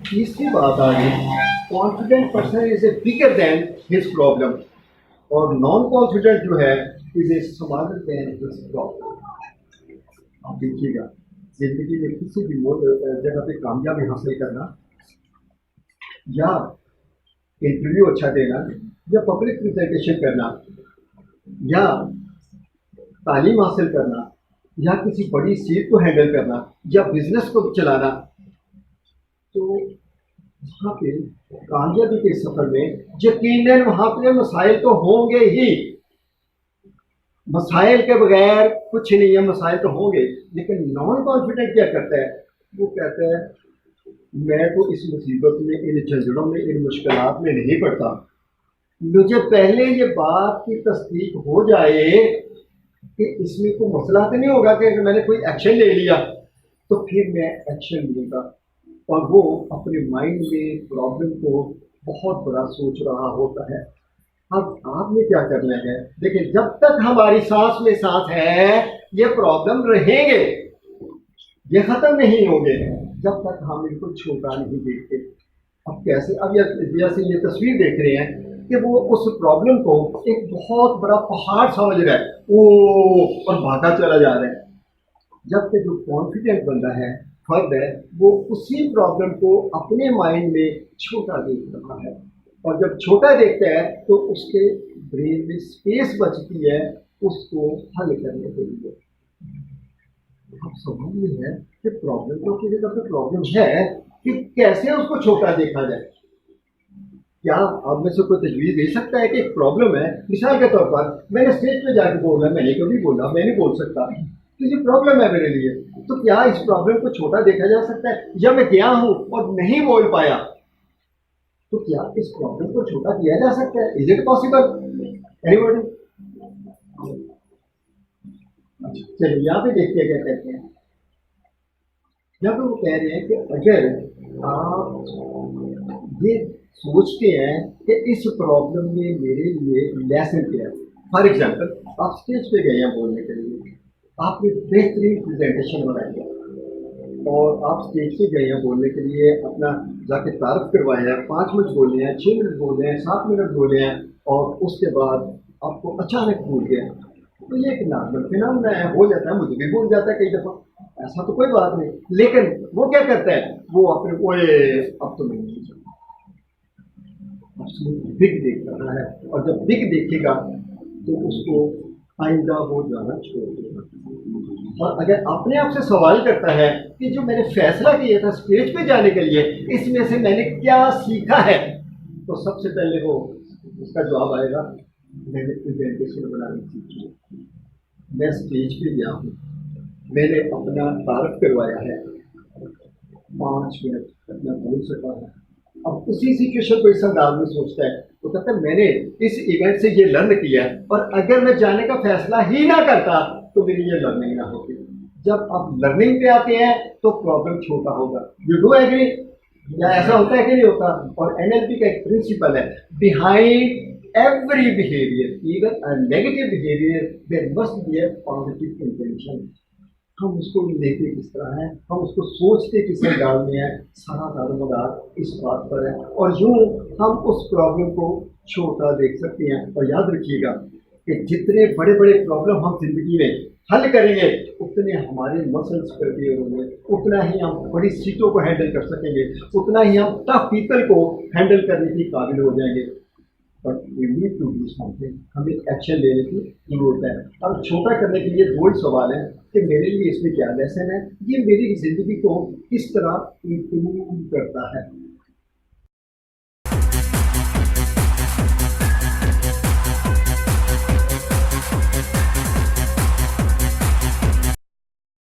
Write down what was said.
तीसरी बात आ गई, confident person is a bigger than his problem, और नॉन कॉन्फिडेंट जो है is a smaller than his problem. आप देखिएगा, जिंदगी में किसी भी जगह पे कामयाबी हासिल करना, या इंटरव्यू अच्छा देना, या पब्लिक प्रेजेंटेशन करना, या तालीम हासिल करना, या किसी बड़ी सीट को हैंडल करना, या बिजनेस को चलाना, तो वहाँ पे कामयाबी के सफर में यकीनन वहाँ पे मसाइल तो होंगे ही। मसाइल के बगैर कुछ नहीं है, मसाइल तो होंगे। लेकिन नॉन कॉन्फिडेंट क्या करता है, वो कहता है मैं तो इस मुसीबत में, इन झंझटों में, इन मुश्किलात में नहीं पड़ता, मुझे पहले ये बात की तस्दीक हो जाए कि इसमें कोई मसला तो नहीं होगा कि मैंने कोई एक्शन ले लिया तो फिर मैं एक्शन लूँगा। और वो अपने माइंड में प्रॉब्लम को बहुत बड़ा सोच रहा होता है। अब आपने क्या करना है, देखिए, जब तक हमारी सांस में सांस है ये प्रॉब्लम रहेंगे, ये खत्म नहीं होंगे जब तक हम इनको छोटा नहीं देखते। अब कैसे, अब जैसे ये तस्वीर देख रहे हैं कि वो उस प्रॉब्लम को एक बहुत बड़ा पहाड़ समझ रहा है, ओ, और भागा चला जा रहा है। जबकि जो कॉन्फिडेंट बंदा है, फर्द है, वो उसी प्रॉब्लम को अपने माइंड में छोटा देख रहा है, और जब छोटा देखता है तो उसके ब्रेन में स्पेस बचती है उसको हल करने के लिए। अब सवाल ये है कि प्रॉब्लम तो किसी तरह से प्रॉब्लम है कि कैसे उसको छोटा देखा जाए। क्या आप में से कोई तजवीज़ दे सकता है कि एक प्रॉब्लम है, मिसाल के तौर पर मैंने स्टेज पे जाकर बोला, मैंने कभी बोला, मैं नहीं बोल सकता, किसी प्रॉब्लम है मेरे लिए, तो क्या इस प्रॉब्लम को छोटा देखा जा सकता है? या मैं गया हूँ और नहीं बोल पाया, तो क्या इस प्रॉब्लम को छोटा किया जा सकता है? Is it possible? एनीबॉडी? चलिए यहाँ पे देखते हैं क्या कहते हैं। जब वो कह रहे हैं कि अगर आप ये सोचते हैं कि इस प्रॉब्लम में मेरे लिए लेसन क्या है, फॉर एग्जाम्पल आप स्टेज पे गए हैं बोलने के लिए, आपने बेहतरीन प्रेजेंटेशन बनाई है, और आप स्टेज पे गए हैं बोलने के लिए, अपना जाके तारीफ करवाए हैं, 5 मिनट बोले हैं, 6 मिनट बोले हैं, 7 मिनट बोले हैं, और उसके बाद आपको अचानक भूल गया, तो ये एक नॉर्मल फिनोमेना है, हो जाता है, मुझे भी भूल जाता है कई दफ़ा, ऐसा तो कोई बात नहीं। लेकिन वो क्या करता है, वो अपने ओए अब तो मैं नहीं सकता, बिग देख रहा है, और जब बिग देखेगा तो उसको आइंदा वो जाना छोड़ देगा। और अगर अपने आप से सवाल करता है कि जो मैंने फैसला किया था स्टेज पे जाने के लिए, इसमें से मैंने क्या सीखा है, तो सबसे पहले वो उसका जवाब आएगा, मैंने प्रेजेंटेशन बनानी सीखी, मैं स्टेज पे गया हूँ, मैंने अपना तारीफ करवाया है, 5 मिनट मैं बोल सका हूँ। अब उसी सिचुएशन को इस अंदाज में सोचता है, तो कहता है मैंने इस इवेंट से ये लर्न किया, और अगर मैं जाने का फैसला ही ना करता तो मेरी ये लर्निंग ना होती। जब आप लर्निंग पे आते हैं तो प्रॉब्लम छोटा होगा। You do agree? या ऐसा होता है कि नहीं होता? और एनएलपी का एक प्रिंसिपल है, behind every behaviour, even a negative behaviour, there must be a positive intention. हम उसको लेते किस तरह है, हम उसको सोचते किस अंदाज में है, सारा दारोमदार इस बात पर है। और यूँ हम उस प्रॉब्लम को छोटा देख सकते हैं। और याद रखिएगा कि जितने बड़े बड़े प्रॉब्लम हम जिंदगी में हल करेंगे, उतने हमारे मसल्स प्रिपेयर होंगे, उतना ही हम बड़ी सीटों को हैंडल कर सकेंगे, उतना ही हम टफ पीपल को हैंडल करने के काबिल हो जाएंगे। But we need to do something, हमें एक्शन लेने की जरूरत है। अब छोटा करने के लिए 2 ही सवाल है कि मेरे लिए इसमें क्या लेसन है, ये मेरी जिंदगी को किस तरह इम्प्रूव करता है।